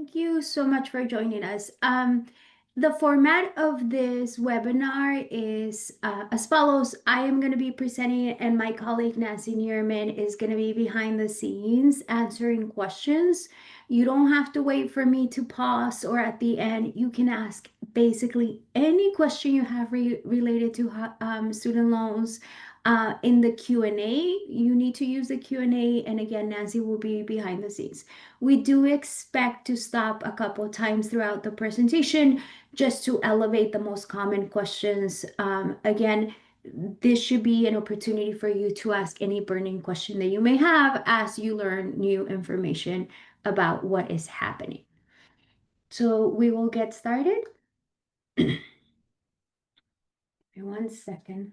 Thank you so much for joining us. The format of this webinar is as follows. I am going to be presenting, and my colleague Nancy Neerman is going to be behind the scenes answering questions. You don't have to wait for me to pause, or at the end, you can ask basically any question you have related to student loans. In the Q&A, you need to use the Q&A, and again, Nancy will be behind the scenes. We do expect to stop a couple times throughout the presentation just to elevate the most common questions. Again, this should be an opportunity for you to ask any burning question that you may have as you learn new information about what is happening. So we will get started. One second.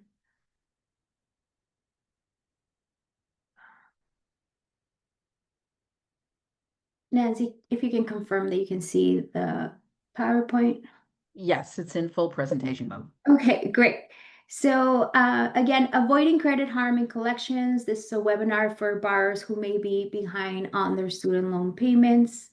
Nancy, if you can confirm that you can see the PowerPoint. Yes, it's in full presentation mode. Okay, great. So again, avoiding credit harm in collections. This is a webinar for borrowers who may be behind on their student loan payments.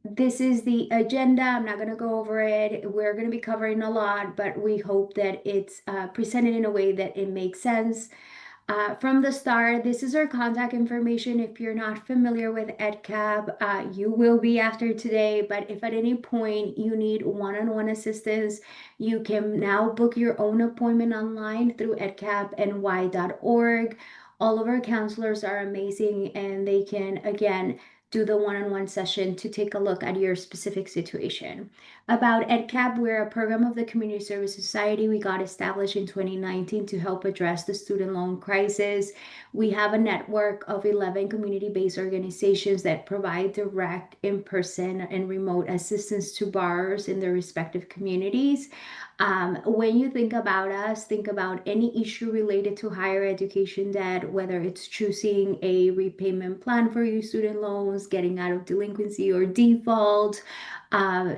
This is the agenda. I'm not going to go over it. We're going to be covering a lot, but we hope that it's presented in a way that it makes sense. From the start, this is our contact information. If you're not familiar with EdCab, you will be after today, but if at any point you need one-on-one assistance, you can now book your own appointment online through edcabny.org. All of our counselors are amazing, and they can, again, do the one-on-one session to take a look at your specific situation. About EdCab, we're a program of the Community Service Society. We got established in 2019 to help address the student loan crisis. We have a network of 11 community-based organizations that provide direct, in-person, and remote assistance to borrowers in their respective communities. When you think about us, think about any issue related to higher education debt, whether it's choosing a repayment plan for your student loans, getting out of delinquency or default, uh,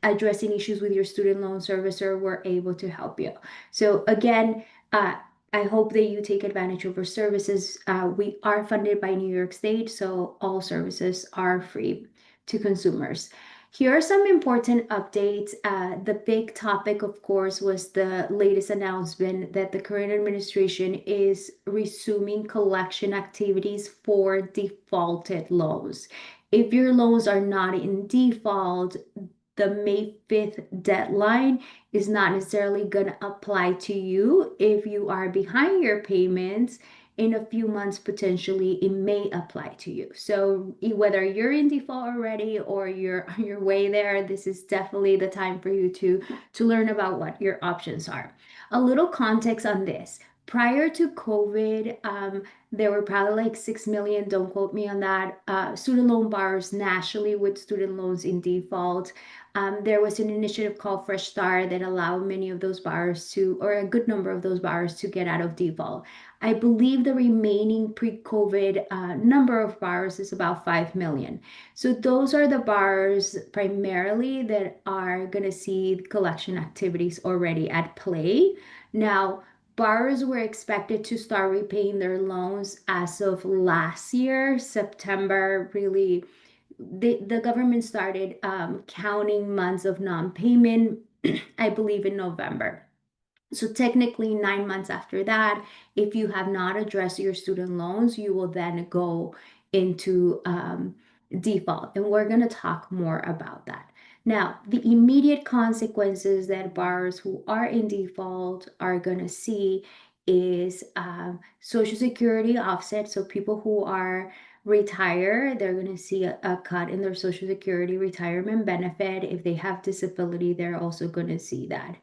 addressing issues with your student loan servicer, we're able to help you. So again, I hope that you take advantage of our services. We are funded by New York State, so all services are free to consumers. Here are some important updates. The big topic, of course, was the latest announcement that the current administration is resuming collection activities for defaulted loans. If your loans are not in default, the May 5th deadline is not necessarily going to apply to you. If you are behind your payments, in a few months, potentially it may apply to you. So whether you're in default already or you're on your way there, this is definitely the time for you to learn about what your options are. A little context on this. Prior to COVID, there were probably like 6 million, don't quote me on that, student loan borrowers nationally with student loans in default. There was an initiative called Fresh Start that allowed many of those borrowers to, or a good number of those borrowers to get out of default. I believe the remaining pre-COVID number of borrowers is about 5 million. So those are the borrowers primarily that are going to see collection activities already at play. Now, borrowers were expected to start repaying their loans as of last year, September, really the government started counting months of non-payment, I believe in November. So technically 9 months after that, if you have not addressed your student loans, you will then go into default. And we're going to talk more about that. Now, the immediate consequences that borrowers who are in default are going to see is Social Security offset. So people who are retired, they're going to see a cut in their Social Security retirement benefit. If they have disability, they're also going to see that.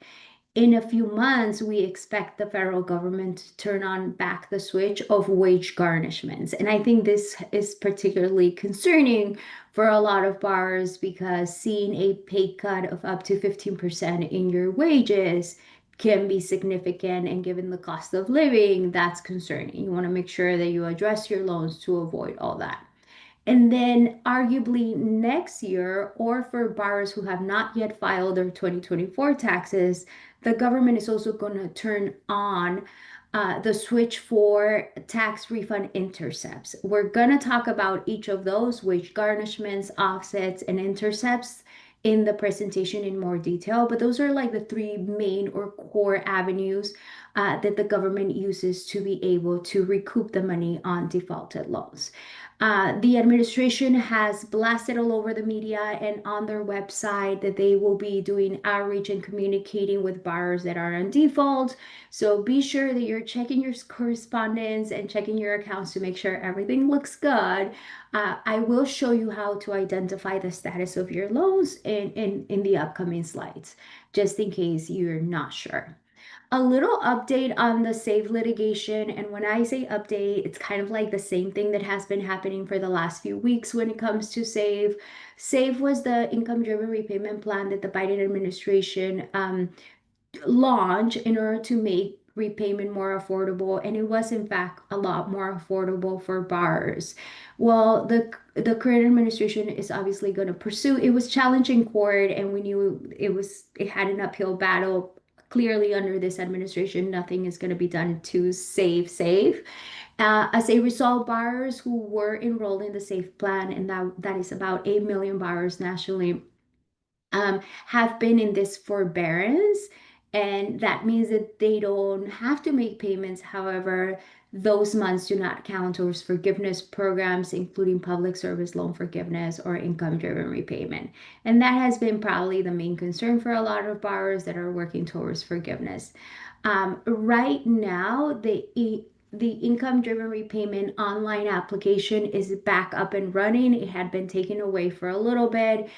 In a few months, we expect the federal government to turn on back the switch of wage garnishments. And I think this is particularly concerning for a lot of borrowers because seeing a pay cut of up to 15% in your wages can be significant. And given the cost of living, that's concerning. You want to make sure that you address your loans to avoid all that. And then arguably next year, or for borrowers who have not yet filed their 2024 taxes, the government is also going to turn on the switch for tax refund intercepts. We're going to talk about each of those, which garnishments, offsets, and intercepts in the presentation in more detail, but those are like the three main or core avenues that the government uses to be able to recoup the money on defaulted loans. The administration has blasted all over the media and on their website that they will be doing outreach and communicating with borrowers that are on default. So be sure that you're checking your correspondence and checking your accounts to make sure everything looks good. I will show you how to identify the status of your loans in the upcoming slides, just in case you're not sure. A little update on the SAVE litigation. And when I say update, it's kind of like the same thing that has been happening for the last few weeks when it comes to SAVE. SAVE was the income-driven repayment plan that the Biden administration launch in order to make repayment more affordable, and it was in fact a lot more affordable for borrowers. Well, the current administration is obviously going to pursue. It was challenged in court, and we knew it had an uphill battle. Clearly, under this administration, nothing is going to be done to save. As a result, borrowers who were enrolled in the SAFE plan, and that is about 8 million borrowers nationally, have been in this forbearance, and that means that they don't have to make payments. However, those months do not count towards forgiveness programs, including public service loan forgiveness or income-driven repayment. And that has been probably the main concern for a lot of borrowers that are working towards forgiveness. Right now, the income-driven repayment online application is back up and running. It had been taken away for a little bit.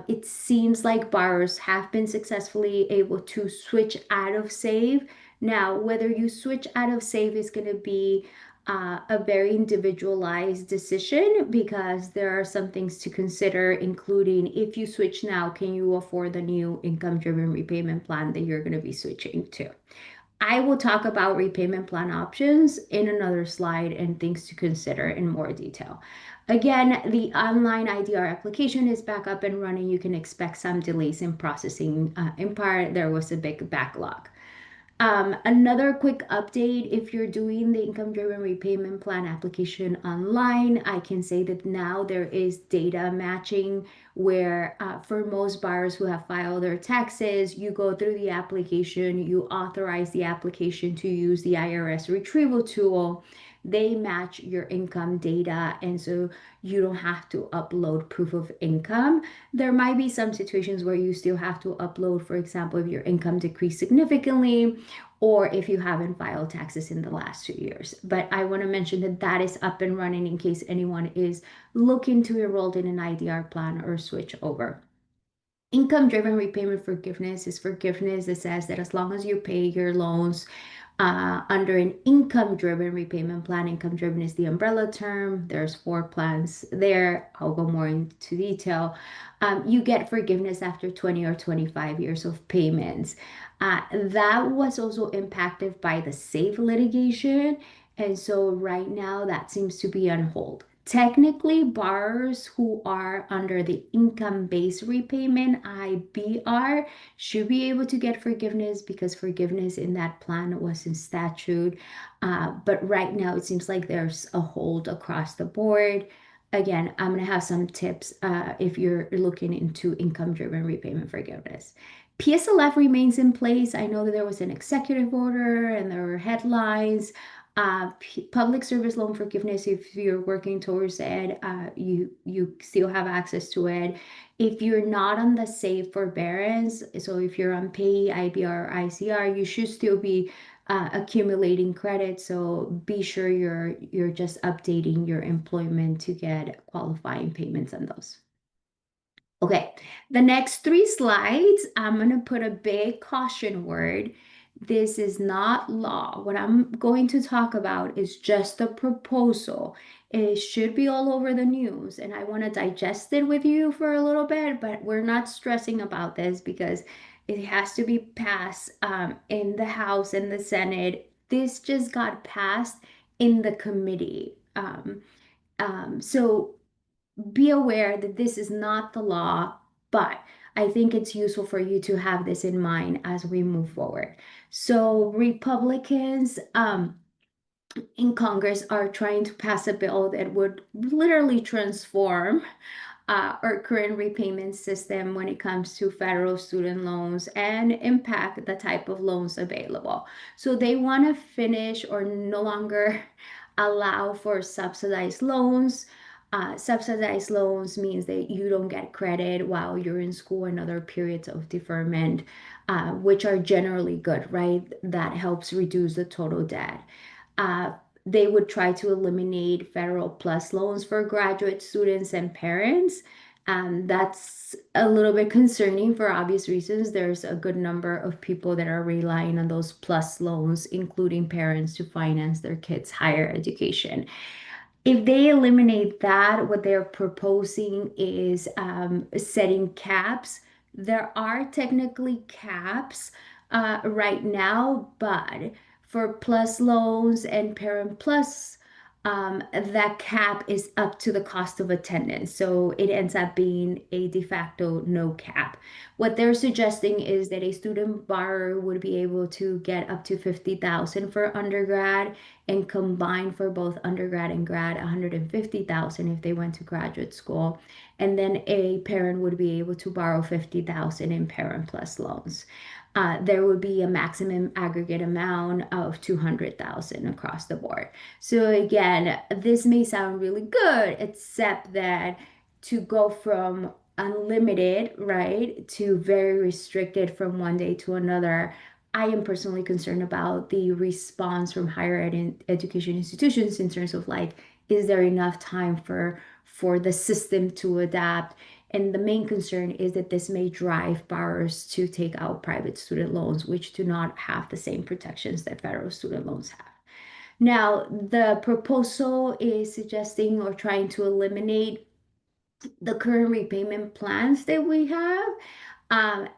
It seems like borrowers have been successfully able to switch out of SAVE. Now, whether you switch out of SAVE is going to be a very individualized decision, because there are some things to consider, including if you switch now, can you afford the new income-driven repayment plan that you're going to be switching to? I will talk about repayment plan options in another slide and things to consider in more detail. Again, the online IDR application is back up and running. You can expect some delays in processing. In part, there was a big backlog. Another quick update, if you're doing the income-driven repayment plan application online, I can say that now there is data matching where for most buyers who have filed their taxes, you go through the application, you authorize the application to use the IRS retrieval tool. They match your income data, and so you don't have to upload proof of income. There might be some situations where you still have to upload, for example, if your income decreased significantly, or if you haven't filed taxes in the last 2 years. But I want to mention that that is up and running in case anyone is looking to enroll in an IDR plan or switch over. Income-driven repayment forgiveness is forgiveness that says that as long as you pay your loans under an income-driven repayment plan, income-driven is the umbrella term. There's 4 plans there. I'll go more into detail. You get forgiveness after 20 or 25 years of payments. That was also impacted by the SAFE litigation. And so right now that seems to be on hold. Technically, borrowers who are under the income-based repayment, IBR, should be able to get forgiveness because forgiveness in that plan was in statute. But right now, it seems like there's a hold across the board. Again, I'm going to have some tips if you're looking into income-driven repayment forgiveness. PSLF remains in place. I know that there was an executive order and there were headlines. Public service loan forgiveness, if you're working towards it, you still have access to it. If you're not on the SAFE forbearance, so if you're on PAYE, IBR, or ICR, you should still be accumulating credit. So be sure you're just updating your employment to get qualifying payments on those. Okay, the next 3 slides, I'm going to put a big caution word. This is not law. What I'm going to talk about is just a proposal. It should be all over the news, and I want to digest it with you for a little bit, but we're not stressing about this because it has to be passed in the House and the Senate. This just got passed in the committee. So be aware that this is not the law, but I think it's useful for you to have this in mind as we move forward. So Republicans in Congress are trying to pass a bill that would literally transform our current repayment system when it comes to federal student loans and impact the type of loans available. So they want to finish or no longer allow for subsidized loans. Subsidized loans means that you don't get credit while you're in school and other periods of deferment, which are generally good, right? That helps reduce the total debt. Uh, they would try to eliminate federal plus loans for graduate students and parents. That's a little bit concerning for obvious reasons. There's a good number of people that are relying on those plus loans, including parents, to finance their kids' higher education. If they eliminate that, what they're proposing is setting caps. There are technically caps right now, but for plus loans and parent plus, that cap is up to the cost of attendance. So it ends up being a de facto no cap. What they're suggesting is that a student borrower would be able to get up to 50,000 for undergrad and combine for both undergrad and grad 150,000 if they went to graduate school. And then a parent would be able to borrow 50,000 in parent plus loans. There would be a maximum aggregate amount of 200,000 across the board. So again, this may sound really good, except that to go from unlimited, right, to very restricted from one day to another, I am personally concerned about the response from higher education institutions in terms of like, is there enough time for the system to adapt? And the main concern is that this may drive borrowers to take out private student loans, which do not have the same protections that federal student loans have. Now, the proposal is suggesting or trying to eliminate the current repayment plans that we have.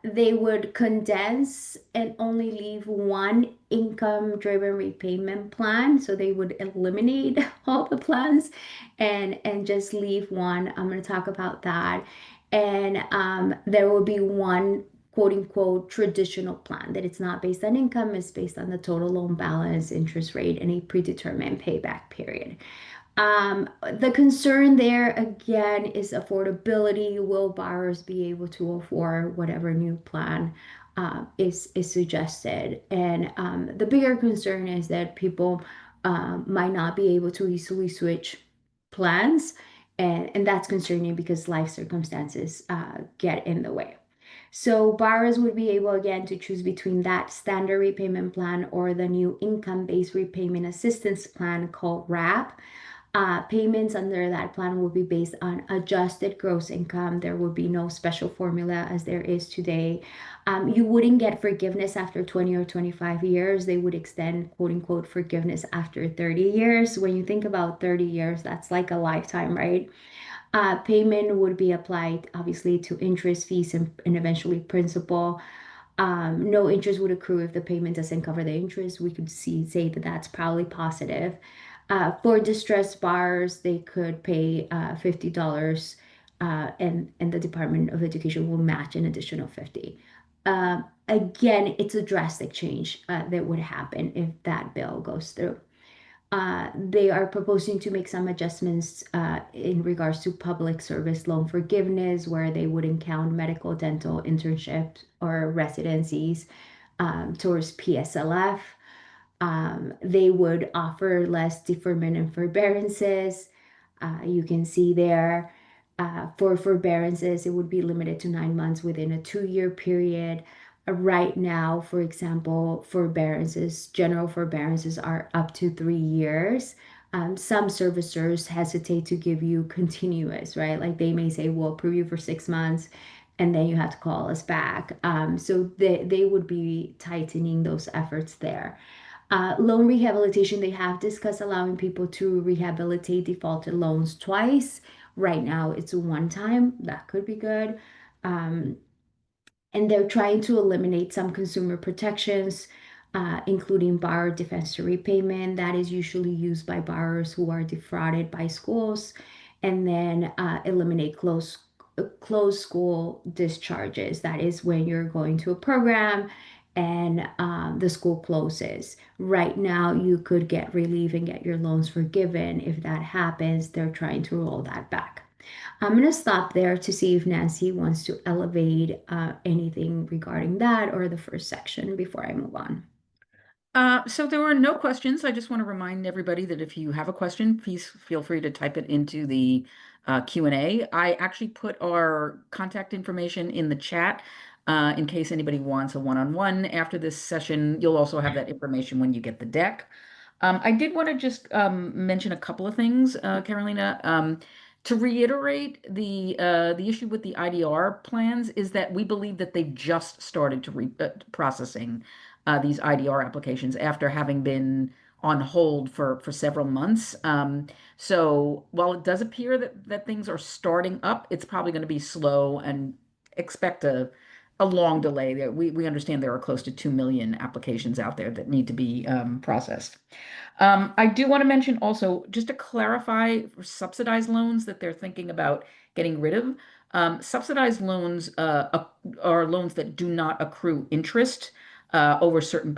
They would condense and only leave one income-driven repayment plan. So they would eliminate all the plans and just leave one. I'm going to talk about that. And there will be one quote unquote traditional plan that it's not based on income, it's based on the total loan balance, interest rate, and a predetermined payback period. The concern there again is affordability. Will borrowers be able to afford whatever new plan is suggested? And the bigger concern is that people might not be able to easily switch plans, and that's concerning because life circumstances get in the way. So borrowers would be able again to choose between that standard repayment plan or the new income-based repayment assistance plan called RAP. Payments under that plan will be based on adjusted gross income. There will be no special formula as there is today. You wouldn't get forgiveness after 20 or 25 years. They would extend quote unquote forgiveness after 30 years. When you think about 30 years, that's like a lifetime, right? Payment would be applied obviously to interest, fees, and eventually principal. No interest would accrue if the payment doesn't cover the interest. We could say that that's probably positive. For distressed borrowers, they could pay $50, and the Department of Education will match an additional 50. Again, it's a drastic change that would happen if that bill goes through. They are proposing to make some adjustments in regards to public service loan forgiveness, where they wouldn't count medical, dental, internships, or residencies towards PSLF. They would offer less deferment and forbearances. You can see there for forbearances, it would be limited to 9 months within a 2-year period. Right now, for example, forbearances, general forbearances are up to 3 years. Some servicers hesitate to give you continuous, right? Like they may say, we'll approve you for 6 months and then you have to call us back. So they would be tightening those efforts there. Loan rehabilitation, they have discussed allowing people to rehabilitate defaulted loans twice. Right now, it's one time. That could be good. Um, and they're trying to eliminate some consumer protections, including borrower defense to repayment. That is usually used by borrowers who are defrauded by schools, and then eliminate closed school discharges. That is when you're going to a program and the school closes. Right now, you could get relief and get your loans forgiven. If that happens, they're trying to roll that back. I'm going to stop there to see if Nancy wants to elevate anything regarding that or the first section before I move on. So there were no questions. I just want to remind everybody that if you have a question, please feel free to type it into the Q&A. I actually put our contact information in the chat in case anybody wants a one-on-one after this session. You'll also have that information when you get the deck. I did want to just mention a couple of things, Carolina. To reiterate, the issue with the IDR plans is that we believe that they've just started to processing these IDR applications after having been on hold for several months. So while it does appear that things are starting up, it's probably going to be slow and expect a long delay. We understand there are close to 2 million applications out there that need to be processed. I do want to mention also, just to clarify, for subsidized loans that they're thinking about getting rid of. Subsidized loans are loans that do not accrue interest over certain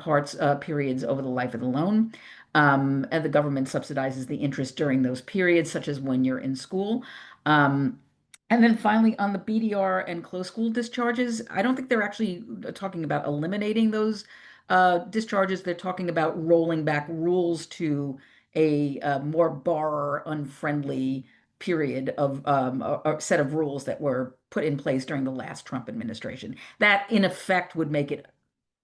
periods over the life of the loan. And the government subsidizes the interest during those periods, such as when you're in school. And then finally, on the BDR and closed school discharges, I don't think they're actually talking about eliminating those discharges. They're talking about rolling back rules to a more borrower unfriendly period of a set of rules that were put in place during the last Trump administration. That, in effect, would make it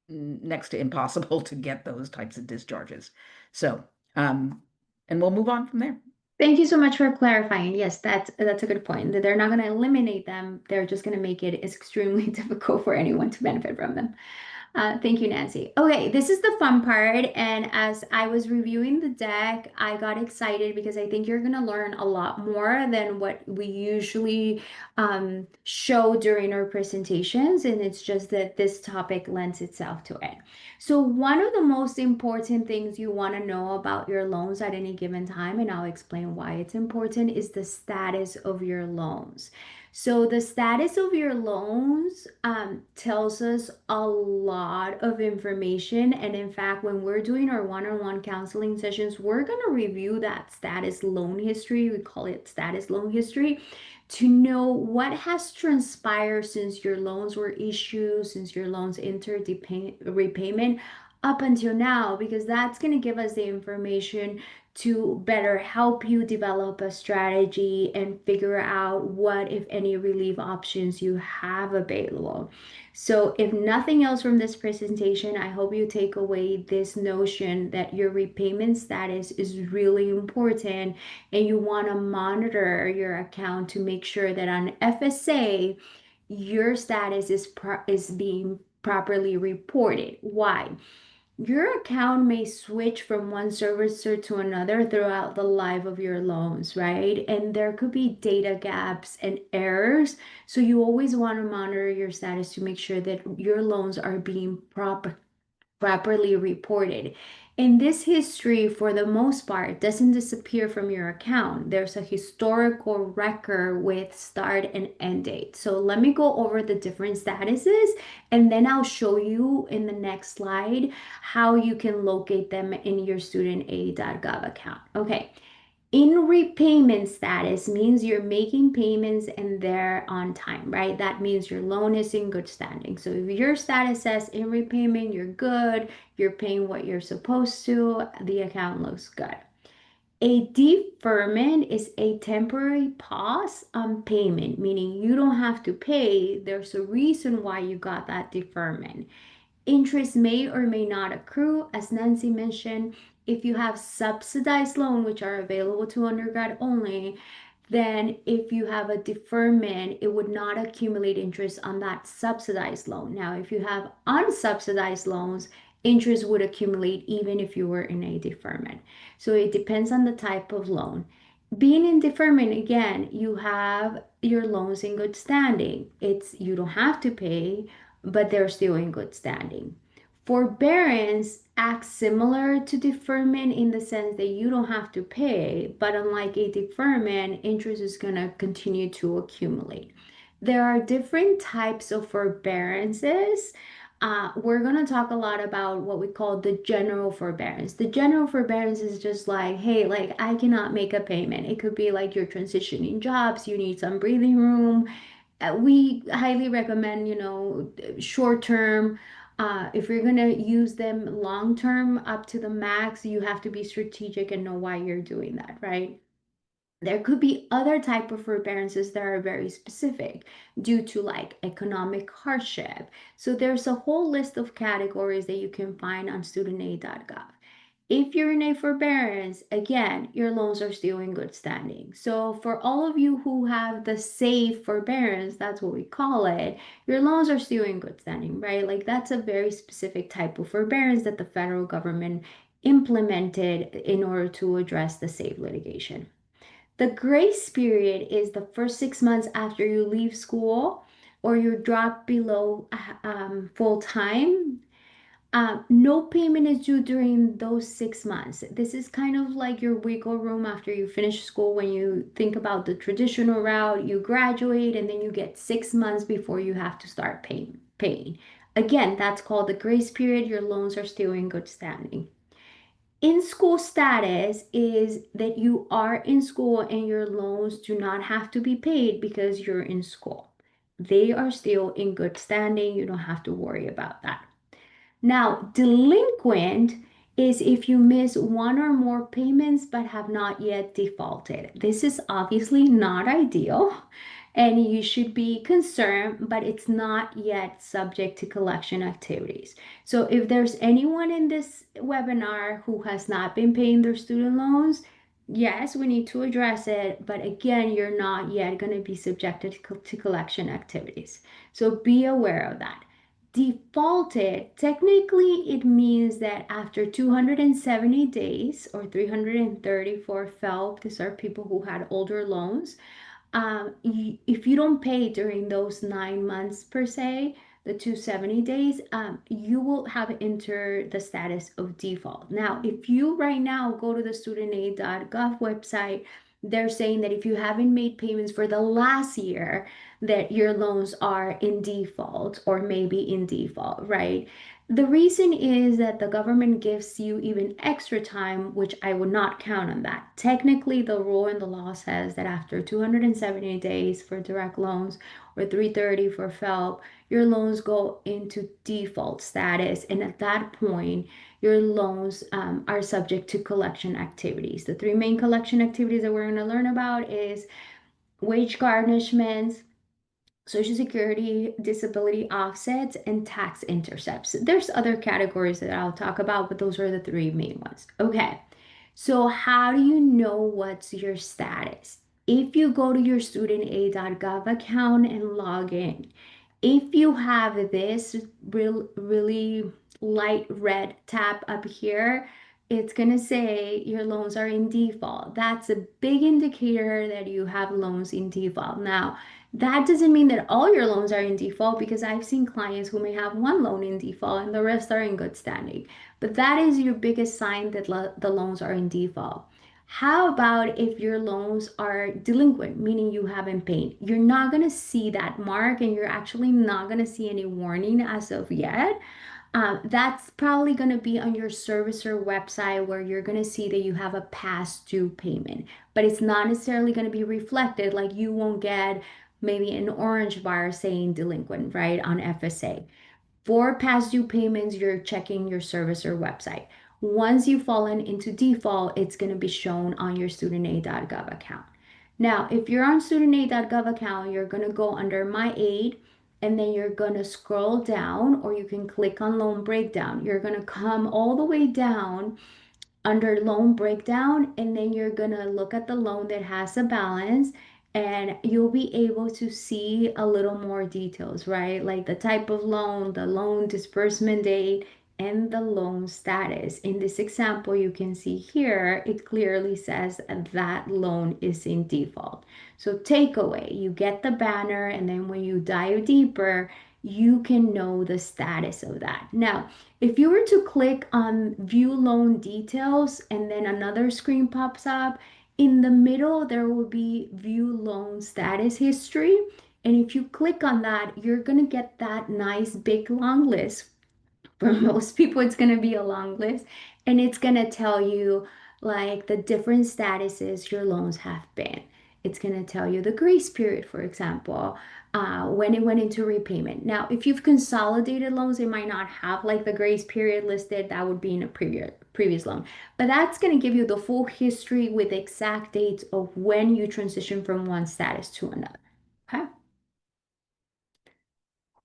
next to impossible to get those types of discharges. So, and we'll move on from there. Thank you so much for clarifying. Yes, that's a good point. That they're not going to eliminate them. They're just going to make it extremely difficult for anyone to benefit from them. Thank you, Nancy. Okay, this is the fun part. And as I was reviewing the deck, I got excited because I think you're going to learn a lot more than what we usually show during our presentations. And it's just that this topic lends itself to it. So, one of the most important things you want to know about your loans at any given time, and I'll explain why it's important, is the status of your loans. So the status of your loans tells us a lot of information. And in fact, when we're doing our one-on-one counseling sessions, we're going to review that status loan history. We call it status loan history to know what has transpired since your loans were issued, since your loans entered repayment up until now, because that's going to give us the information to better help you develop a strategy and figure out what, if any, relief options you have available. So, if nothing else from this presentation, I hope you take away this notion that your repayment status is really important and you want to monitor your account to make sure that on FSA, your status is being properly reported. Why? Your account may switch from one servicer to another throughout the life of your loans, right? And there could be data gaps and errors. So you always want to monitor your status to make sure that your loans are being properly reported. And this history, for the most part, doesn't disappear from your account. There's a historical record with start and end date. So let me go over the different statuses, and then I'll show you in the next slide how you can locate them in your studentaid.gov account. Okay. In repayment status means you're making payments and they're on time, right? That means your loan is in good standing. So if your status says in repayment, you're good, you're paying what you're supposed to, the account looks good. A deferment is a temporary pause on payment, meaning you don't have to pay. There's a reason why you got that deferment. Interest may or may not accrue, as Nancy mentioned. If you have subsidized loan, which are available to undergrad only, then if you have a deferment, it would not accumulate interest on that subsidized loan. Now, if you have unsubsidized loans, interest would accumulate even if you were in a deferment. So it depends on the type of loan. Being in deferment, again, you have your loans in good standing. It's you don't have to pay, but they're still in good standing. Forbearance acts similar to deferment in the sense that you don't have to pay, but unlike a deferment, interest is going to continue to accumulate. There are different types of forbearances. We're going to talk a lot about what we call the general forbearance. The general forbearance is just like, hey, like I cannot make a payment. It could be like you're transitioning jobs, you need some breathing room. We highly recommend, short term. If you're going to use them long term up to the max, you have to be strategic and know why you're doing that, right? There could be other type of forbearances that are very specific due to like economic hardship. So there's a whole list of categories that you can find on studentaid.gov. If you're in a forbearance, again, your loans are still in good standing. So for all of you who have the safe forbearance, that's what we call it, your loans are still in good standing, right? Like that's a very specific type of forbearance that the federal government implemented in order to address the safe litigation. The grace period is the first 6 months after you leave school or you drop below full time. No payment is due during those 6 months. This is kind of like your wiggle room after you finish school. When you think about the traditional route, you graduate and then you get 6 months before you have to start paying. Again, that's called the grace period. Your loans are still in good standing. In school status is that you are in school and your loans do not have to be paid because you're in school. They are still in good standing. You don't have to worry about that. Now, delinquent is if you miss one or more payments but have not yet defaulted. This is obviously not ideal and you should be concerned, but it's not yet subject to collection activities. So if there's anyone in this webinar who has not been paying their student loans, yes, we need to address it, but again, you're not yet going to be subjected to collection activities. So be aware of that. Defaulted, technically it means that after 270 days or 330 for FFELP, these are people who had older loans, if you don't pay during those 9 months per se, the 270 days, you will have entered the status of default. Now, if you right now go to the studentaid.gov website, they're saying that if you haven't made payments for the last year, that your loans are in default or maybe in default, right? The reason is that the government gives you even extra time, which I would not count on that. Technically, the rule in the law says that after 270 days for direct loans or 330 for FFELP, your loans go into default status. And at that point, your loans are subject to collection activities. The three main collection activities that we're going to learn about is wage garnishments, Social Security, disability offsets, and tax intercepts. There's other categories that I'll talk about, but those are the three main ones. Okay, so how do you know what's your status? If you go to your studentaid.gov account and log in, if you have this really light red tab up here, it's going to say your loans are in default. That's a big indicator that you have loans in default. Now, that doesn't mean that all your loans are in default because I've seen clients who may have one loan in default and the rest are in good standing. But that is your biggest sign that the loans are in default. How about if your loans are delinquent, meaning you haven't paid? You're not going to see that mark and you're actually not going to see any warning as of yet. That's probably going to be on your servicer website where you're going to see that you have a past due payment, but it's not necessarily going to be reflected. Like you won't get maybe an orange bar saying delinquent, right, on FSA. For past due payments, you're checking your servicer website. Once you've fallen into default, it's going to be shown on your studentaid.gov account. Now, if you're on studentaid.gov account, you're going to go under My Aid, and then you're going to scroll down, or you can click on Loan Breakdown. You're going to come all the way down under loan breakdown, and then you're gonna look at the loan that has a balance and you'll be able to see a little more details, right? Like the type of loan, the loan disbursement date, and the loan status. In this example, you can see here, it clearly says that loan is in default. So takeaway, you get the banner, and then when you dive deeper, you can know the status of that. Now, if you were to click on view loan details and then another screen pops up, in the middle there will be view loan status history. And if you click on that, you're going to get that nice big long list. For most people, it's going to be a long list, and it's going to tell you like the different statuses your loans have been. It's going to tell you the grace period, for example, when it went into repayment. Now, if you've consolidated loans, it might not have like the grace period listed. That would be in a previous loan, but that's going to give you the full history with exact dates of when you transition from one status to another. Okay.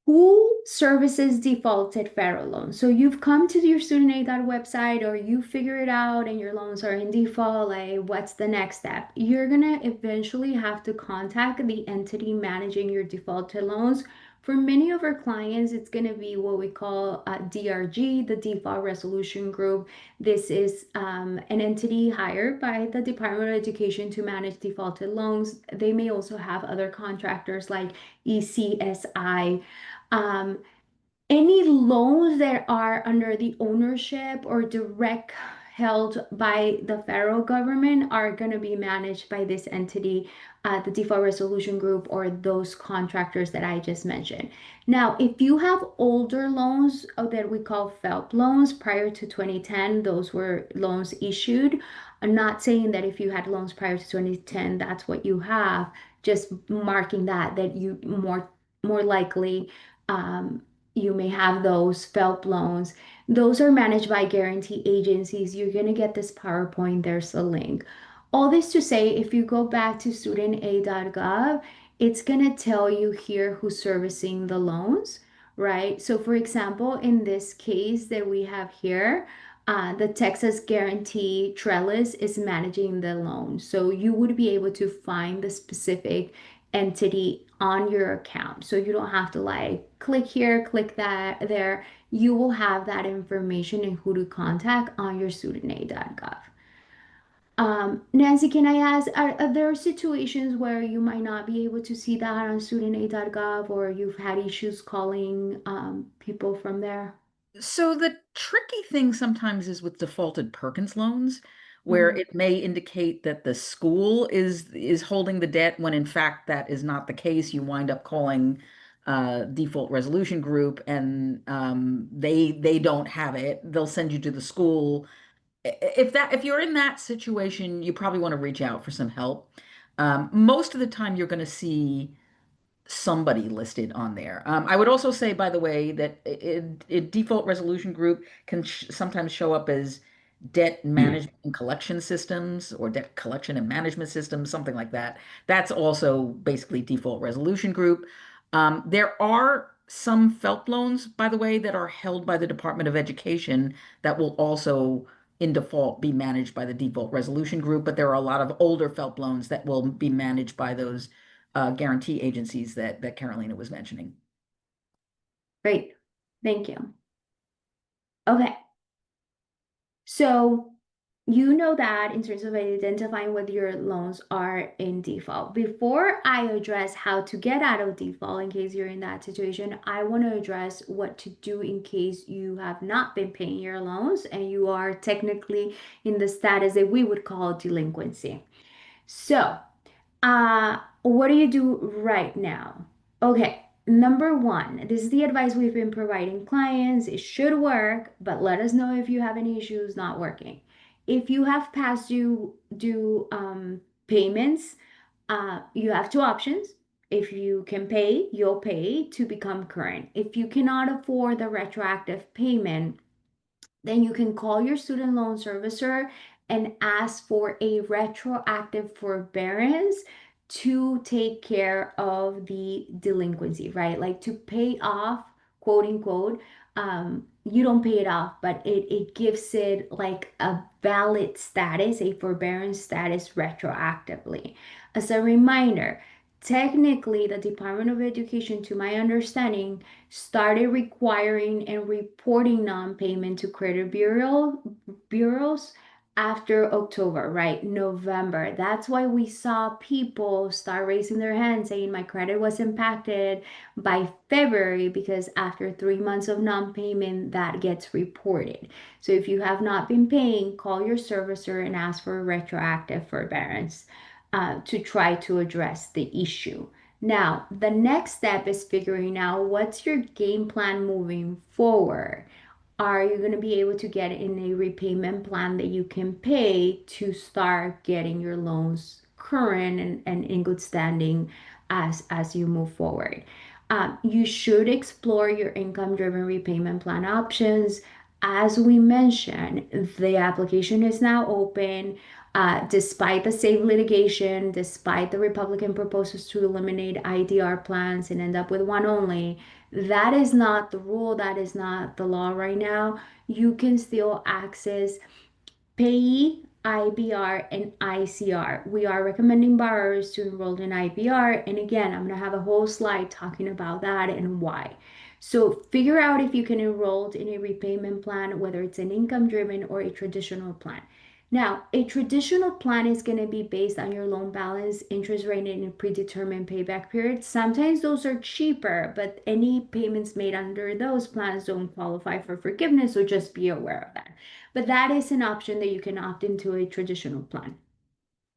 Who services defaulted federal loans? So you've come to your student aid website, or you figure it out and your loans are in default. Like, what's the next step? You're gonna eventually have to contact the entity managing your defaulted loans. For many of our clients, it's gonna be what we call DRG, the Default Resolution Group. This is an entity hired by the Department of Education to manage defaulted loans. They may also have other contractors like ECSI. um, any loans that are under the ownership or direct held by the federal government are going to be managed by this entity, the Default Resolution Group, or those contractors that I just mentioned. Now, if you have older loans that we call FELP loans prior to 2010, those were loans issued. I'm not saying that if you had loans prior to 2010, that's what you have, just marking that you more likely you may have those FELP loans. Those are managed by guarantee agencies. You're going to get this PowerPoint. There's a link. All this to say, if you go back to studentaid.gov, it's going to tell you here who's servicing the loans, right? So, for example, in this case that we have here, the Texas Guarantee Trellis is managing the loan. So you would be able to find the specific entity on your account. So you don't have to like click here, click that there. You will have that information and who to contact on your studentaid.gov. Nancy, can I ask, are there situations where you might not be able to see that on studentaid.gov, or you've had issues calling people from there? So the tricky thing sometimes is with defaulted Perkins loans, where Mhm. it may indicate that the school is holding the debt when in fact that is not the case. You wind up calling default resolution group, and they don't have it. They'll send you to the school. If you're in that situation, you probably want to reach out for some help. Most of the time, you're going to see somebody listed on there. I would also say, by the way, that default resolution group can sometimes show up as debt management and collection systems, or debt collection and management systems, something like that. That's also basically default resolution group. There are some FELP loans, by the way, that are held by the Department of Education that will also in default be managed by the default resolution group, but there are a lot of older FELP loans that will be managed by those guarantee agencies that Carolina was mentioning. Great. Thank you. Okay. So you know that in terms of identifying whether your loans are in default. Before I address how to get out of default in case you're in that situation, I want to address what to do in case you have not been paying your loans and you are technically in the status that we would call delinquency. So, what do you do right now? Okay, number one, this is the advice we've been providing clients. It should work, but let us know if you have any issues not working. If you have past due payments, you have two options. If you can pay, you'll pay to become current. If you cannot afford the retroactive payment, then you can call your student loan servicer and ask for a retroactive forbearance to take care of the delinquency, right? Like to pay off, quote unquote. You don't pay it off, but it gives it like a valid status, a forbearance status retroactively. As a reminder, technically, the Department of Education, to my understanding, started requiring and reporting non-payment to credit bureaus after October, right? November. That's why we saw people start raising their hands saying my credit was impacted by February, because after 3 months of non-payment, that gets reported. So if you have not been paying, call your servicer and ask for a retroactive forbearance to try to address the issue. Now, the next step is figuring out what's your game plan moving forward. Are you going to be able to get in a repayment plan that you can pay to start getting your loans current and in good standing as you move forward? You should explore your income-driven repayment plan options. As we mentioned, the application is now open. Despite the SAVE litigation, despite the Republican proposals to eliminate IDR plans and end up with one only, that is not the rule. That is not the law right now. You can still access payee, IBR, and ICR. We are recommending borrowers to enroll in IBR. And again, I'm going to have a whole slide talking about that and why. So figure out if you can enroll in a repayment plan, whether it's an income driven or a traditional plan. Now, a traditional plan is going to be based on your loan balance, interest rate, and a predetermined payback period. Sometimes those are cheaper, but any payments made under those plans don't qualify for forgiveness, so just be aware of that. But that is an option that you can opt into a traditional plan.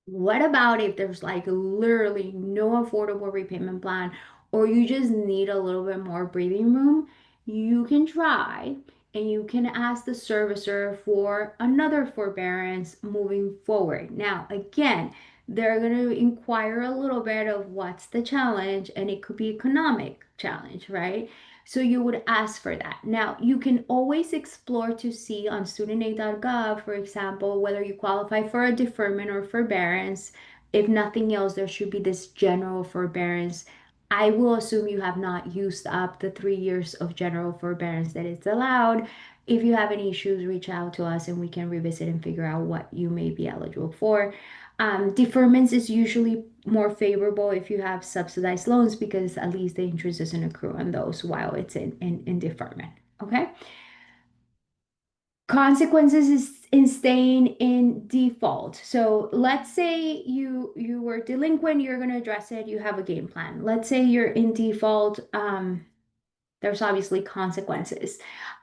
What about if there's like literally no affordable repayment plan, or you just need a little bit more breathing room? You can try and you can ask the servicer for another forbearance moving forward. Now, again, they're going to inquire a little bit of what's the challenge, and it could be economic challenge, right? So you would ask for that. Now, you can always explore to see on studentaid.gov, for example, whether you qualify for a deferment or forbearance. If nothing else, there should be this general forbearance. I will assume you have not used up the 3 years of general forbearance that is allowed. If you have any issues, reach out to us and we can revisit and figure out what you may be eligible for. Deferments is usually more favorable if you have subsidized loans because at least the interest doesn't accrue on those while it's in deferment. Okay. Consequences is in staying in default. So let's say you were delinquent, you're going to address it, you have a game plan. Let's say you're in default. There's obviously consequences.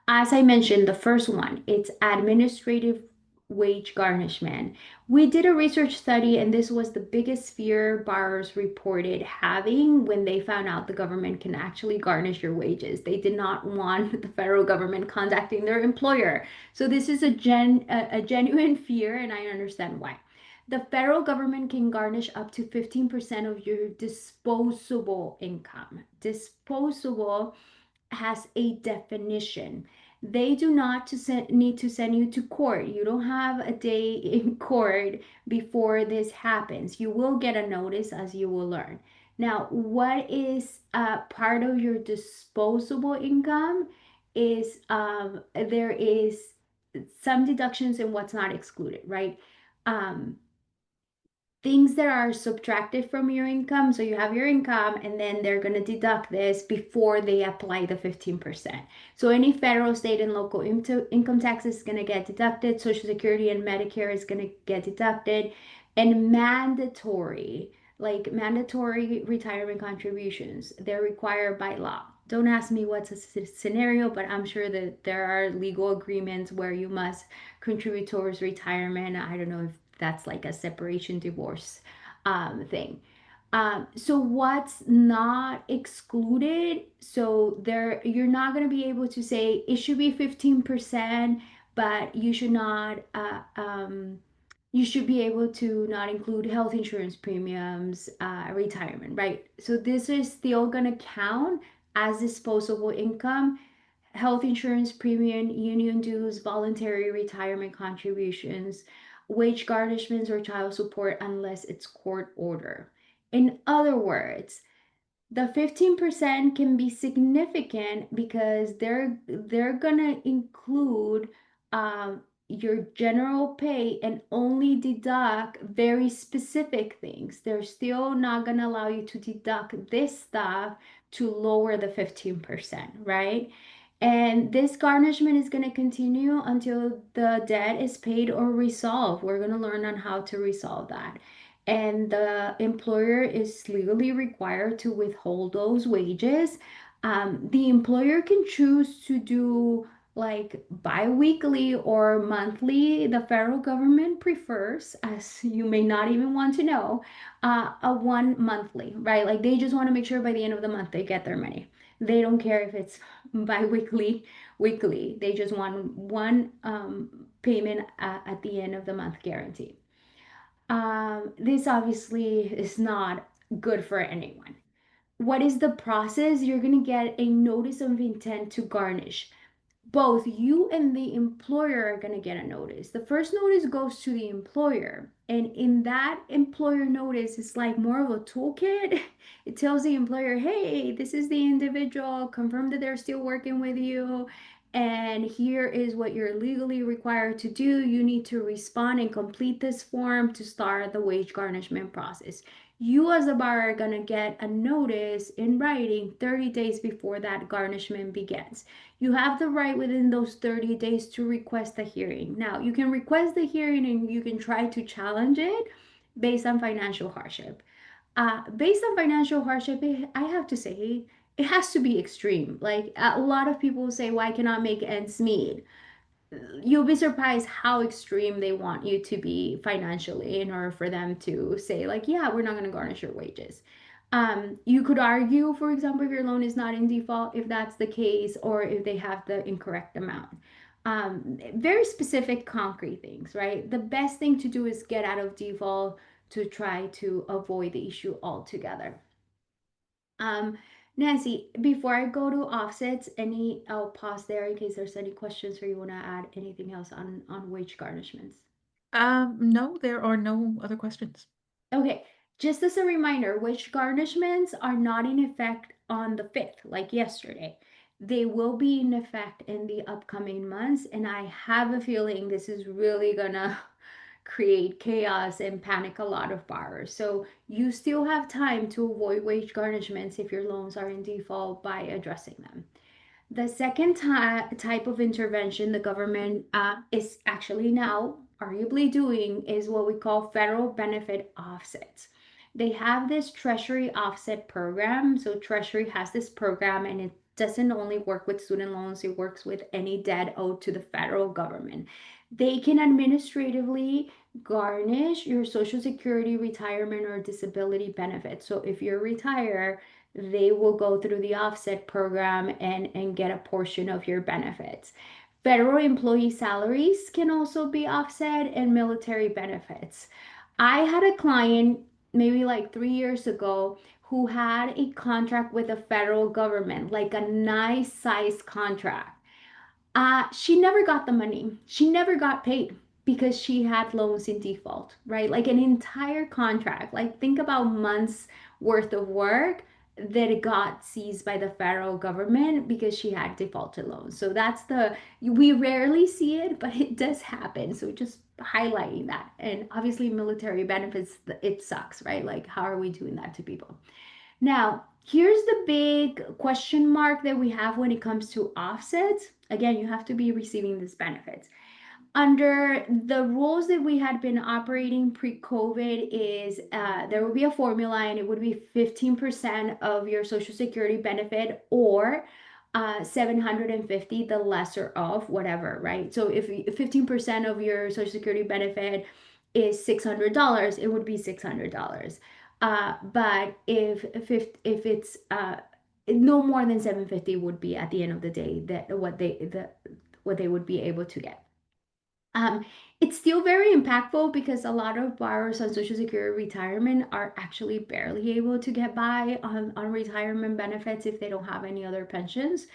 As I mentioned, the first one, it's administrative wage garnishment. We did a research study, and this was the biggest fear borrowers reported having when they found out the government can actually garnish your wages. They did not want the federal government contacting their employer. So this is a genuine fear, and I understand why. The federal government can garnish up to 15% of your disposable income. Disposable has a definition. They do not need to send you to court. You don't have a day in court before this happens. You will get a notice as you will learn. Now, what is part of your disposable income is there is some deductions and what's not excluded, right? Um, Things that are subtracted from your income. So you have your income and then they're going to deduct this before they apply the 15%. So any federal, state, and local income tax is going to get deducted. Social Security and Medicare is going to get deducted. And mandatory retirement contributions, they're required by law. Don't ask me what's a scenario, but I'm sure that there are legal agreements where you must contribute towards retirement. I don't know if that's like a separation divorce thing. So what's not excluded? So there, you're not going to be able to say it should be 15%, but you should be able to not include health insurance premiums, retirement, right? So this is still going to count as disposable income. Health insurance premium, union dues, voluntary retirement contributions, wage garnishments, or child support unless it's court order. In other words, the 15% can be significant because they're gonna include your general pay and only deduct very specific things. They're still not gonna allow you to deduct this stuff to lower the 15%, right? And this garnishment is going to continue until the debt is paid or resolved. We're going to learn on how to resolve that. And the employer is legally required to withhold those wages. The employer can choose to do like bi-weekly or monthly. The federal government prefers, as you may not even want to know, a one monthly, right? Like they just want to make sure by the end of the month they get their money. They don't care if it's bi-weekly, weekly. They just want one payment at the end of the month guaranteed. This obviously is not good for anyone. What is the process? You're going to get a notice of intent to garnish. Both you and the employer are going to get a notice. The first notice goes to the employer, and in that employer notice, it's like more of a toolkit. It tells the employer, hey, this is the individual, confirm that they're still working with you, and here is what you're legally required to do. You need to respond and complete this form to start the wage garnishment process. You as a buyer are going to get a notice in writing 30 days before that garnishment begins. You have the right within those 30 days to request a hearing. Now, you can request the hearing and you can try to challenge it based on financial hardship. Based on financial hardship, I have to say, it has to be extreme. Like a lot of people say, why cannot make ends meet? You'll be surprised how extreme they want you to be financially in order for them to say like, yeah, we're not going to garnish your wages. You could argue, for example, if your loan is not in default, if that's the case, or if they have the incorrect amount. Very specific, concrete things, right? The best thing to do is get out of default to try to avoid the issue altogether. Um, Nancy, before I go to offsets, I'll pause there in case there's any questions or you want to add anything else on wage garnishments. No, there are no other questions. Okay, just as a reminder, wage garnishments are not in effect on the 5th, like yesterday. They will be in effect in the upcoming months, and I have a feeling this is really gonna create chaos and panic a lot of borrowers. So you still have time to avoid wage garnishments if your loans are in default by addressing them. The second type of intervention the government is actually now arguably doing is what we call federal benefit offsets. They have this Treasury offset program. So, Treasury has this program, and it doesn't only work with student loans, it works with any debt owed to the federal government. They can administratively garnish your Social Security, retirement, or disability benefits. So, if you're retired, they will go through the offset program and get a portion of your benefits. Federal employee salaries can also be offset, and military benefits. I had a client maybe like 3 years ago who had a contract with the federal government, like a nice size contract. She never got the money. She never got paid because she had loans in default, right? Like an entire contract. Like think about months worth of work that it got seized by the federal government because she had defaulted loans. So that's we rarely see it, but it does happen. So just highlighting that. And obviously military benefits, it sucks, right? Like how are we doing that to people? Now, here's the big question mark that we have when it comes to offsets. Again, you have to be receiving these benefits. Under the rules that we had been operating pre-COVID is there will be a formula and it would be 15% of your Social Security benefit or 750, the lesser of whatever, right? So if 15% of your Social Security benefit is $600, it would be $600. But if it's no more than 750 would be at the end of the day that what they would be able to get. Um, it's still very impactful because a lot of borrowers on Social Security retirement are actually barely able to get by on retirement benefits if they don't have any other pensions.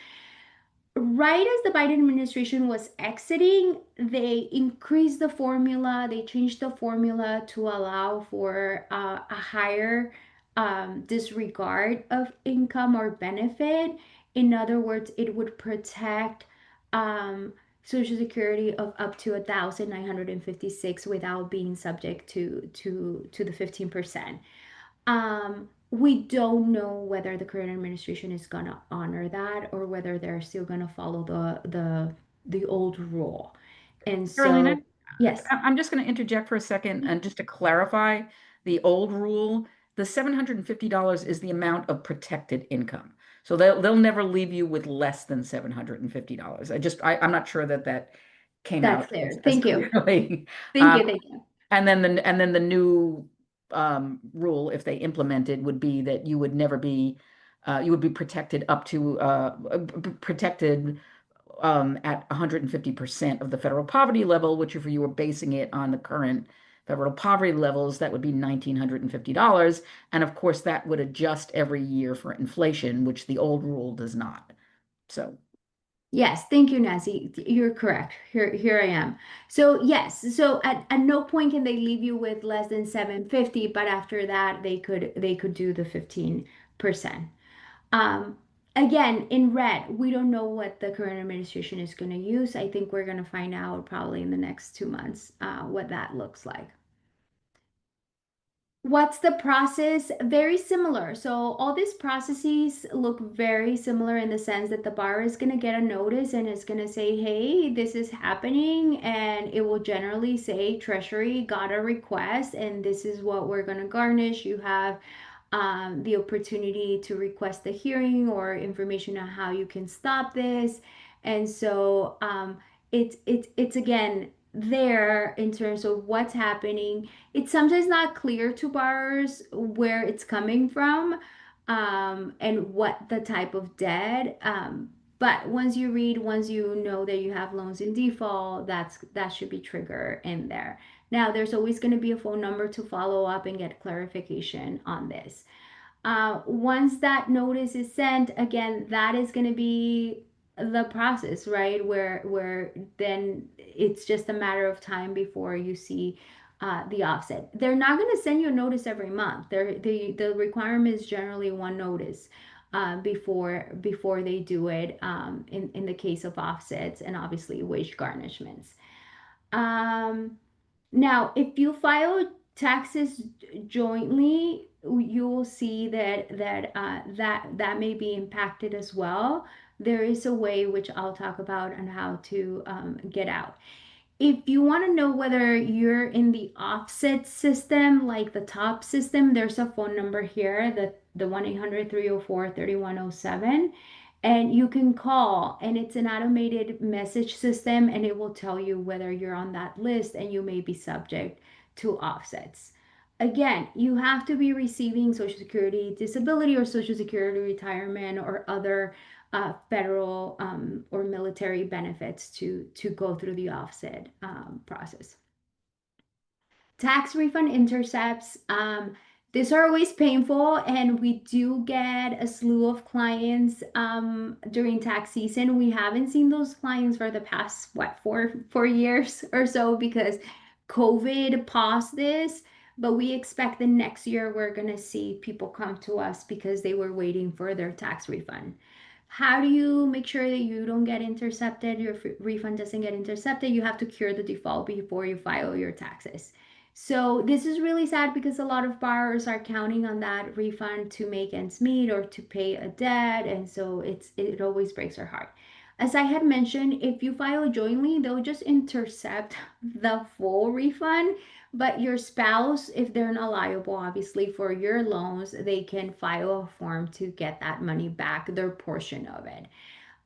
Right as the Biden administration was exiting, they increased the formula, they changed the formula to allow for a higher disregard of income or benefit. In other words, it would protect um, Social Security of up to 1,956 without being subject to the 15%. We don't know whether the current administration is gonna honor that or whether they're still gonna follow the old rule. And Carolina, so, yes. I'm just going to interject for a second and just to clarify the old rule, the $750 is the amount of protected income. So they'll never leave you with less than $750. I'm not sure that that came That's out clear. as Thank you. clearly. Thank Um, you. Thank you. and then the new rule, if they implemented, would be that you would be protected up to protected at 150% of the federal poverty level, which if you were basing it on the current federal poverty levels, that would be $1,950. And of course, that would adjust every year for inflation, which the old rule does not. So, Yes, thank you, Nancy. You're correct. Here I am. So yes, so at no point can they leave you with less than 750, but after that they could do the 15%. Um, Again, in red, we don't know what the current administration is going to use. I think we're going to find out probably in the next 2 months what that looks like. What's the process? Very similar. So all these processes look very similar in the sense that the borrower is going to get a notice and it's going to say, hey, this is happening. And it will generally say, Treasury got a request, and this is what we're going to garnish. You have the opportunity to request a hearing or information on how you can stop this. And so it's again there in terms of what's happening. It's sometimes not clear to borrowers where it's coming from, and what the type of debt. But once you know that you have loans in default, that should be trigger in there. Now, there's always going to be a phone number to follow up and get clarification on this. Once that notice is sent, again, that is going to be the process, right? Where then it's just a matter of time before you see the offset. They're not going to send you a notice every month. The requirement is generally one notice before they do it, in the case of offsets and obviously wage garnishments. Um, Now, if you file taxes jointly, you will see that may be impacted as well. There is a way which I'll talk about on how to get out. If you want to know whether you're in the offset system, like the top system, there's a phone number here, the 1-800-304-3107, and you can call, and it's an automated message system, and it will tell you whether you're on that list and you may be subject to offsets. Again, you have to be receiving Social Security disability or Social Security retirement or other federal or military benefits to go through the offset process. Tax refund intercepts. These are always painful, and we do get a slew of clients during tax season. We haven't seen those clients for the past, what, 4 years or so, because COVID paused this. But we expect the next year we're going to see people come to us because they were waiting for their tax refund. How do you make sure that you don't get intercepted, your refund doesn't get intercepted? You have to cure the default before you file your taxes. So this is really sad because a lot of borrowers are counting on that refund to make ends meet or to pay a debt, and so it always breaks our heart. As I had mentioned, if you file jointly, they'll just intercept the full refund, but your spouse, if they're not liable, obviously, for your loans, they can file a form to get that money back, their portion of it.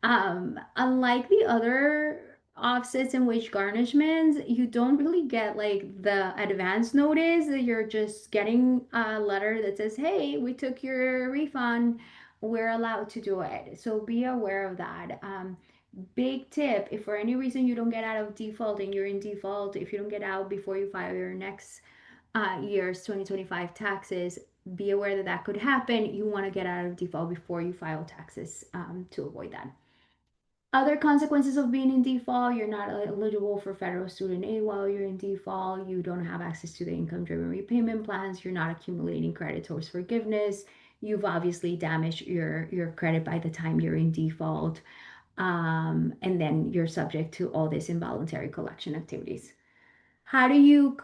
Unlike the other offsets and wage garnishments, you don't really get like the advance notice. You're just getting a letter that says, hey, we took your refund. We're allowed to do it. So be aware of that. Big tip, if for any reason you don't get out of default and you're in default, if you don't get out before you file your next year's 2025 taxes, be aware that that could happen. You want to get out of default before you file taxes to avoid that. Other consequences of being in default: you're not eligible for federal student aid while you're in default. You don't have access to the income-driven repayment plans. You're not accumulating credit towards forgiveness. You've obviously damaged your credit by the time you're in default. And then you're subject to all these involuntary collection activities. How do you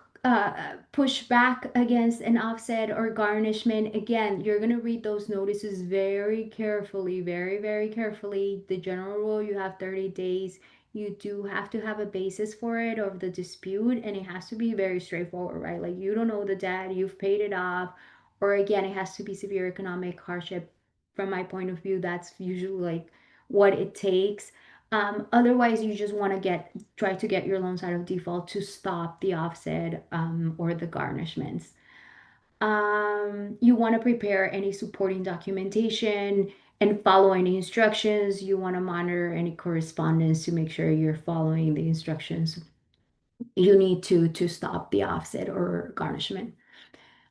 push back against an offset or garnishment? Again, you're going to read those notices very carefully, very, very carefully. The general rule, you have 30 days. You do have to have a basis for it of the dispute, and it has to be very straightforward, right? Like, you don't owe the debt, you've paid it off, or again, it has to be severe economic hardship. from my point of view, that's usually like what it takes. Otherwise, you just want to try to get your loans out of default to stop the offset or the garnishments. You want to prepare any supporting documentation and follow any instructions. You want to monitor any correspondence to make sure you're following the instructions you need to stop the offset or garnishment.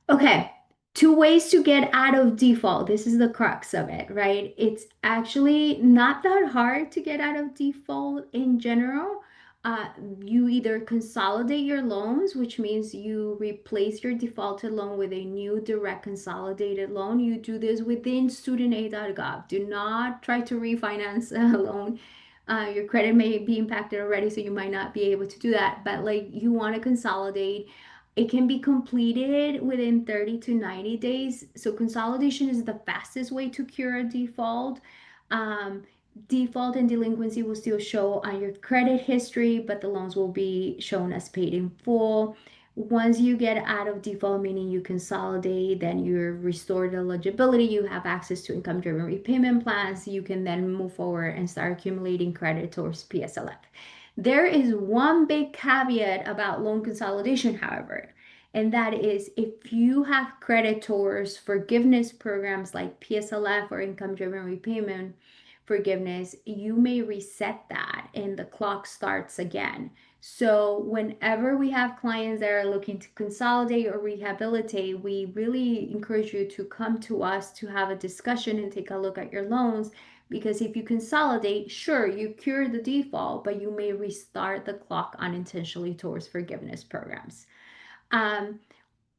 Okay, two ways to get out of default. This is the crux of it, right? It's actually not that hard to get out of default in general. Uh, you either consolidate your loans, which means you replace your defaulted loan with a new direct consolidated loan. You do this within studentaid.gov. Do not try to refinance a loan. Your credit may be impacted already, so you might not be able to do that. But like you want to consolidate, it can be completed within 30 to 90 days. So consolidation is the fastest way to cure a default. Um, Default and delinquency will still show on your credit history, but the loans will be shown as paid in full. Once you get out of default, meaning you consolidate, then you're restored eligibility, you have access to income-driven repayment plans, you can then move forward and start accumulating credit towards PSLF. There is one big caveat about loan consolidation, however, and that is if you have credit towards forgiveness programs like PSLF or income driven repayment forgiveness, you may reset that and the clock starts again. So, whenever we have clients that are looking to consolidate or rehabilitate, we really encourage you to come to us to have a discussion and take a look at your loans, because if you consolidate, sure, you cure the default, but you may restart the clock unintentionally towards forgiveness programs. Um,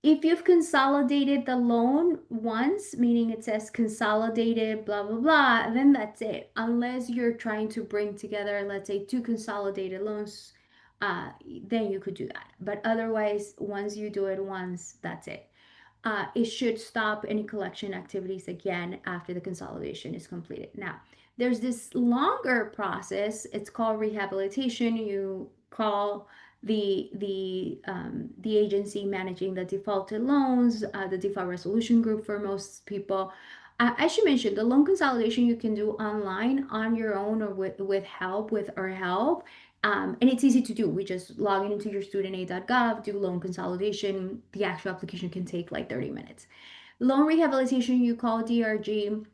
if you've consolidated the loan once, meaning it says consolidated, blah, blah, blah, then that's it. Unless you're trying to bring together, let's say, two consolidated loans, then you could do that. But otherwise, once you do it once, that's it. It should stop any collection activities again after the consolidation is completed. Now, there's this longer process. It's called rehabilitation. You call the agency managing the defaulted loans, the default resolution group for most people. I should mention the loan consolidation you can do online on your own or with help, with our help. And it's easy to do. We just log into your studentaid.gov, do loan consolidation. The actual application can take like 30 minutes. Loan rehabilitation, you call DRG,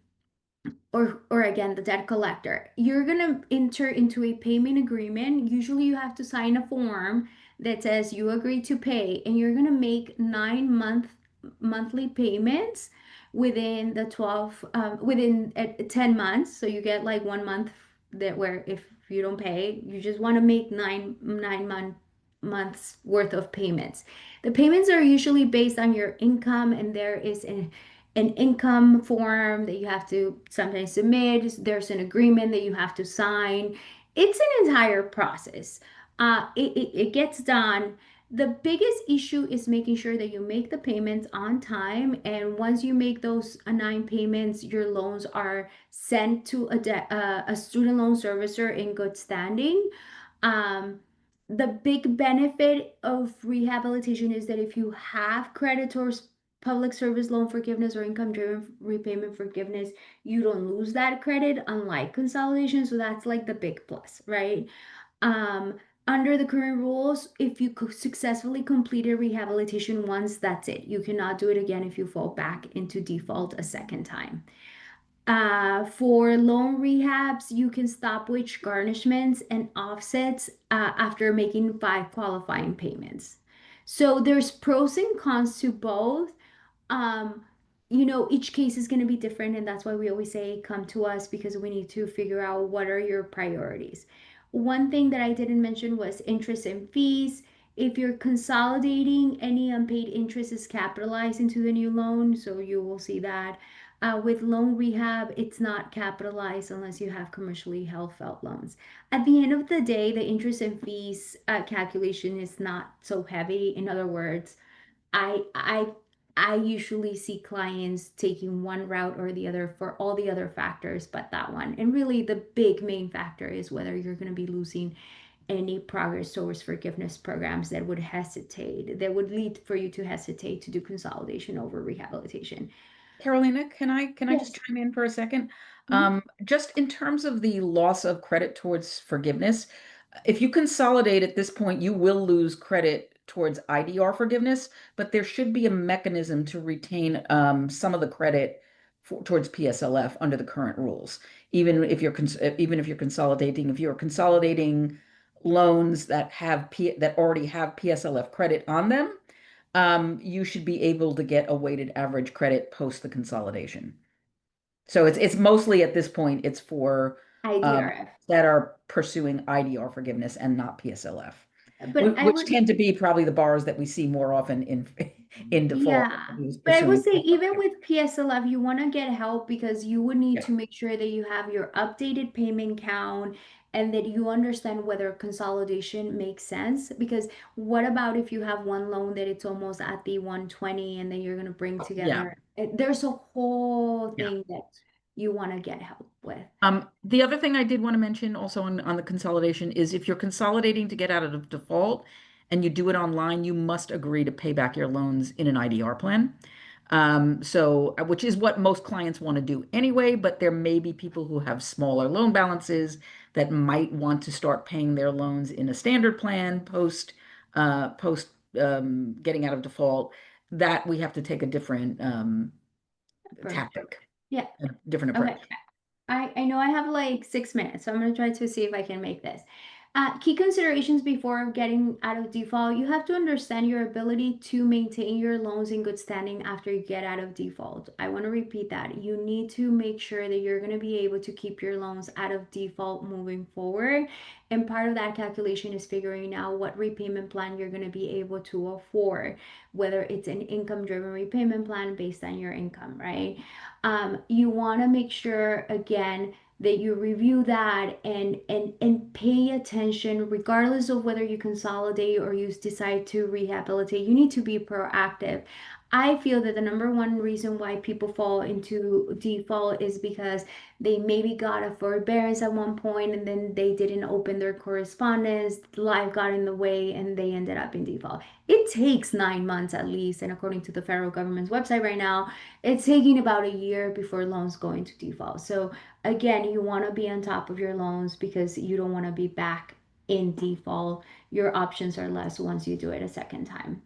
or again, the debt collector. You're going to enter into a payment agreement. Usually you have to sign a form that says you agree to pay, and you're going to make monthly payments within the 12 within 10 months. So you get like 1 month that where if you don't pay, you just want to make months worth of payments. The payments are usually based on your income, and there is an income form that you have to sometimes submit. There's an agreement that you have to sign. It's an entire process. It gets done. The biggest issue is making sure that you make the payments on time. And once you make those nine payments, your loans are sent to a student loan servicer in good standing. Um, the big benefit of rehabilitation is that if you have creditors, public service loan forgiveness or income driven repayment forgiveness, you don't lose that credit, unlike consolidation. So that's like the big plus, right? Um, Under the current rules, if you successfully completed rehabilitation once, that's it. You cannot do it again if you fall back into default a second time. For loan rehabs, you can stop which garnishments and offsets after making 5 qualifying payments. So there's pros and cons to both. um each case is going to be different, and that's why we always say come to us, because we need to figure out what are your priorities. One thing that I didn't mention was interest and fees. If you're consolidating, any unpaid interest is capitalized into the new loan, so you will see that. With loan rehab, it's not capitalized unless you have commercially held felt loans. At the end of the day, the interest and fees calculation is not so heavy. In other words, I I I usually see clients taking one route or the other for all the other factors but that one. And really the big main factor is whether you're going to be losing any progress towards forgiveness programs that would lead for you to hesitate to do consolidation over rehabilitation. Carolina, can I just Yes. chime in for a second? Mhm. Just in terms of the loss of credit towards forgiveness, if you consolidate at this point, you will lose credit towards IDR forgiveness, but there should be a mechanism to retain some of the credit towards PSLF under the current rules. Even if you're consolidating, if you're consolidating loans that already have PSLF credit on them, you should be able to get a weighted average credit post the consolidation. So it's mostly at this point, it's for IDRF. that are pursuing IDR forgiveness and not PSLF, But I which would, tend to be probably the borrowers that we see more often in in default yeah. who's But I would pursuing. say even with PSLF, you want to get help because you would need Yeah, to make sure that you have your updated payment count and that you understand whether consolidation makes sense. Because what about if you have one loan that it's almost at the 120 and then you're going to bring yeah, together? There's a whole yeah. thing that you want to get help with. The other thing I did want to mention also on the consolidation is if you're consolidating to get out of default and you do it online, you must agree to pay back your loans in an IDR plan. Which is what most clients want to do anyway, but there may be people who have smaller loan balances that might want to start paying their loans in a standard plan post getting out of default. That we have to take a different Approach. tactic, Yeah. a different Okay. approach. I know I have like 6 minutes, so I'm gonna try to see if I can make this. Key considerations before getting out of default. You have to understand your ability to maintain your loans in good standing after you get out of default. I want to repeat that. You need to make sure that you're going to be able to keep your loans out of default moving forward. And part of that calculation is figuring out what repayment plan you're going to be able to afford, whether it's an income driven repayment plan based on your income, right? You want to make sure again that you review that and pay attention regardless of whether you consolidate or you decide to rehabilitate. You need to be proactive. I feel that the number one reason why people fall into default is because they maybe got a forbearance at one point and then they didn't open their correspondence, life got in the way, and they ended up in default. It takes 9 months at least, and according to the federal government's website right now, it's taking about a year before loans go into default. So again, you want to be on top of your loans because you don't want to be back in default. Your options are less once you do it a second time.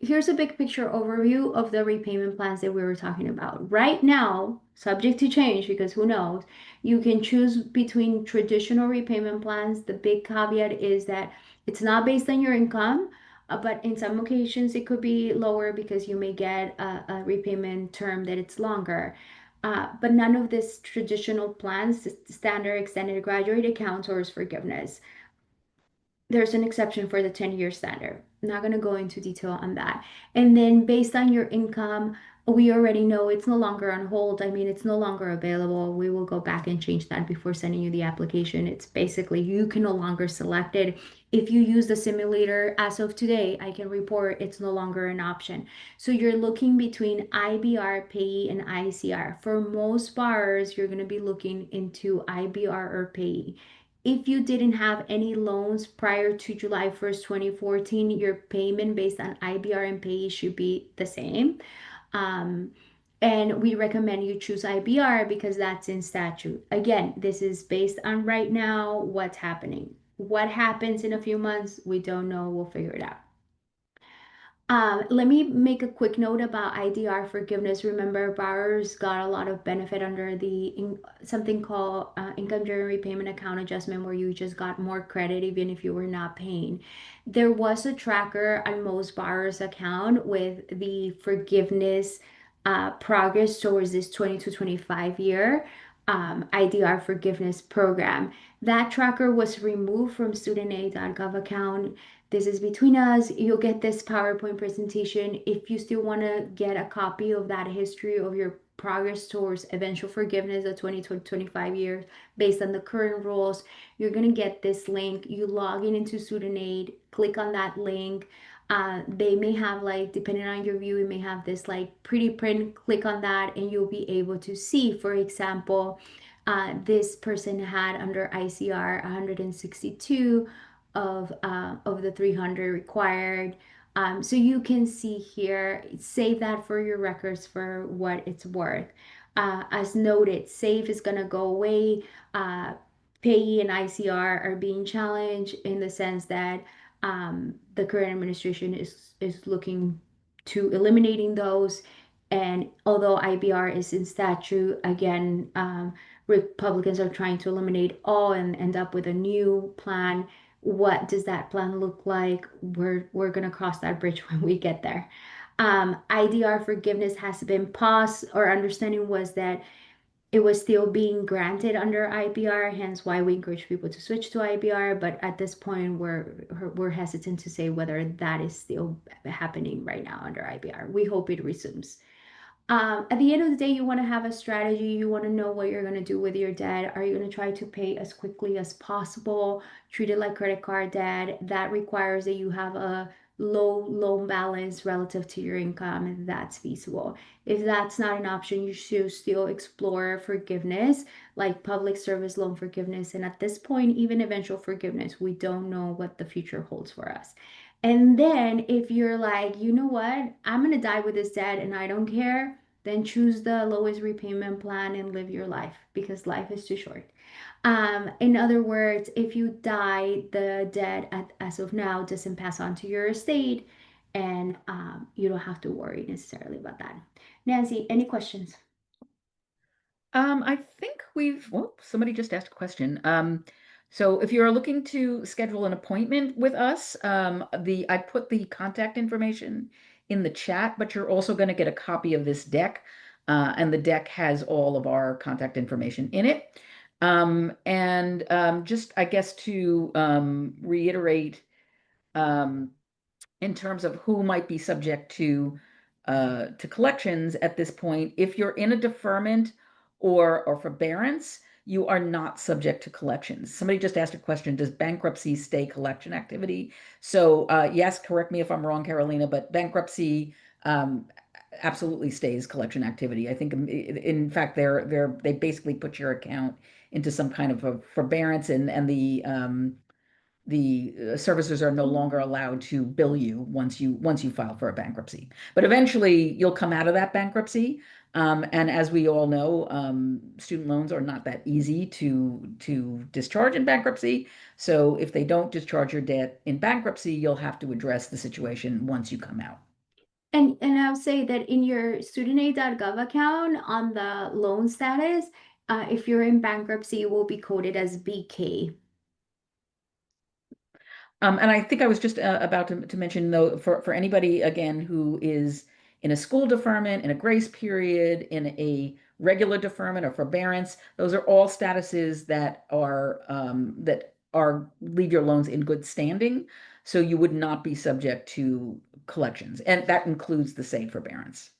Here's a big picture overview of the repayment plans that we were talking about. Right now, subject to change because who knows, you can choose between traditional repayment plans. The big caveat is that it's not based on your income, but in some occasions it could be lower because you may get a repayment term that it's longer. But none of this traditional plans, standard extended graduate accounts or forgiveness. There's an exception for the 10-year standard. I'm not going to go into detail on that. And then based on your income, we already know it's no longer on hold. I mean, it's no longer available. We will go back and change that before sending you the application. It's basically you can no longer select it. If you use the simulator as of today, I can report it's no longer an option. So you're looking between IBR, payee, and ICR. For most borrowers, you're going to be looking into IBR or payee. If you didn't have any loans prior to July 1st, 2014, your payment based on IBR and payee should be the same. Um, and we recommend you choose IBR because that's in statute. Again, this is based on right now what's happening. What happens in a few months, we don't know. We'll figure it out. Let me make a quick note about IDR forgiveness. Remember, borrowers got a lot of benefit under something called income driven repayment account adjustment, where you just got more credit even if you were not paying. There was a tracker on most borrowers' account with the forgiveness progress towards this 20 to 25 year IDR forgiveness program. That tracker was removed from studentaid.gov account. This is between us. You'll get this PowerPoint presentation. If you still want to get a copy of that history of your progress towards eventual forgiveness of 20 to 25 years based on the current rules, you're going to get this link. You log in into Student Aid, click on that link. They may have like, depending on your view, it may have this like pretty print. Click on that and you'll be able to see, for example, this person had under ICR 162 of the 300 required. So you can see here, save that for your records for what it's worth. As noted, SAFE is going to go away. Payee and ICR are being challenged in the sense that the current administration is looking to eliminating those. And although IBR is in statute, again, Republicans are trying to eliminate all and end up with a new plan. What does that plan look like? We're gonna cross that bridge when we get there. IDR forgiveness has been paused. Our understanding was that it was still being granted under IBR, hence why we encourage people to switch to IBR. But at this point, we're hesitant to say whether that is still happening right now under IBR. We hope it resumes. At the end of the day, you want to have a strategy. You want to know what you're going to do with your debt. Are you going to try to pay as quickly as possible? Treat it like credit card debt. That requires that you have a low loan balance relative to your income, and that's feasible. If that's not an option, you should still explore forgiveness, like public service loan forgiveness. And at this point, even eventual forgiveness, we don't know what the future holds for us. And then if you're like, you know what, I'm gonna die with this debt and I don't care, then choose the lowest repayment plan and live your life because life is too short. In other words, if you die, the debt as of now doesn't pass on to your estate, and you don't have to worry necessarily about that. Nancy, any questions? I think well, somebody just asked a question. So if you're looking to schedule an appointment with us, I put the contact information in the chat, but you're also going to get a copy of this deck, and the deck has all of our contact information in it. And just, I guess, to reiterate, um, in terms of who might be subject to collections at this point, if you're in a deferment or forbearance, you are not subject to collections. Somebody just asked a question, does bankruptcy stay collection activity? So yes, correct me if I'm wrong, Carolina, but bankruptcy absolutely stays collection activity. I think in fact they basically put your account into some kind of a forbearance, and the servicers are no longer allowed to bill you once you file for a bankruptcy. But eventually, you'll come out of that bankruptcy. And as we all know, student loans are not that easy to discharge in bankruptcy. So if they don't discharge your debt in bankruptcy, you'll have to address the situation once you come out. And I'll say that in your studentaid.gov account on the loan status, if you're in bankruptcy, it will be coded as BK. And I think I was just about to mention, though, for anybody, again, who is in a school deferment, in a grace period, in a regular deferment or forbearance, those are all statuses that are leave your loans in good standing. So you would not be subject to collections. And that includes the same forbearance.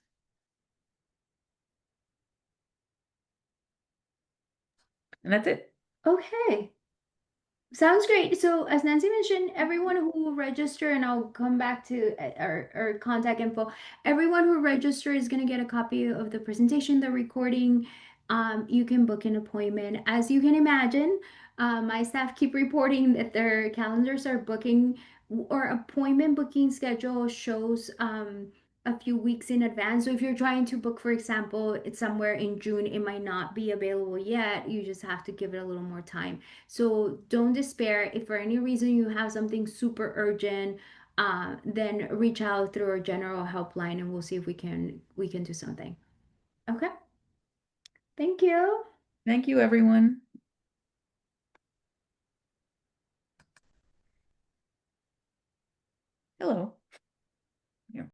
And that's it. Okay. Sounds great. So as Nancy mentioned, everyone who will register, and I'll come back to our contact info, everyone who register is going to get a copy of the presentation, the recording. You can book an appointment. As you can imagine, my staff keep reporting that their calendars are booking or appointment booking schedule shows a few weeks in advance. So if you're trying to book, for example, it's somewhere in June, it might not be available yet. You just have to give it a little more time. So don't despair. If for any reason you have something super urgent, then reach out through our general helpline and we'll see if we can do something. Okay. Thank you. Thank you, everyone. Hello.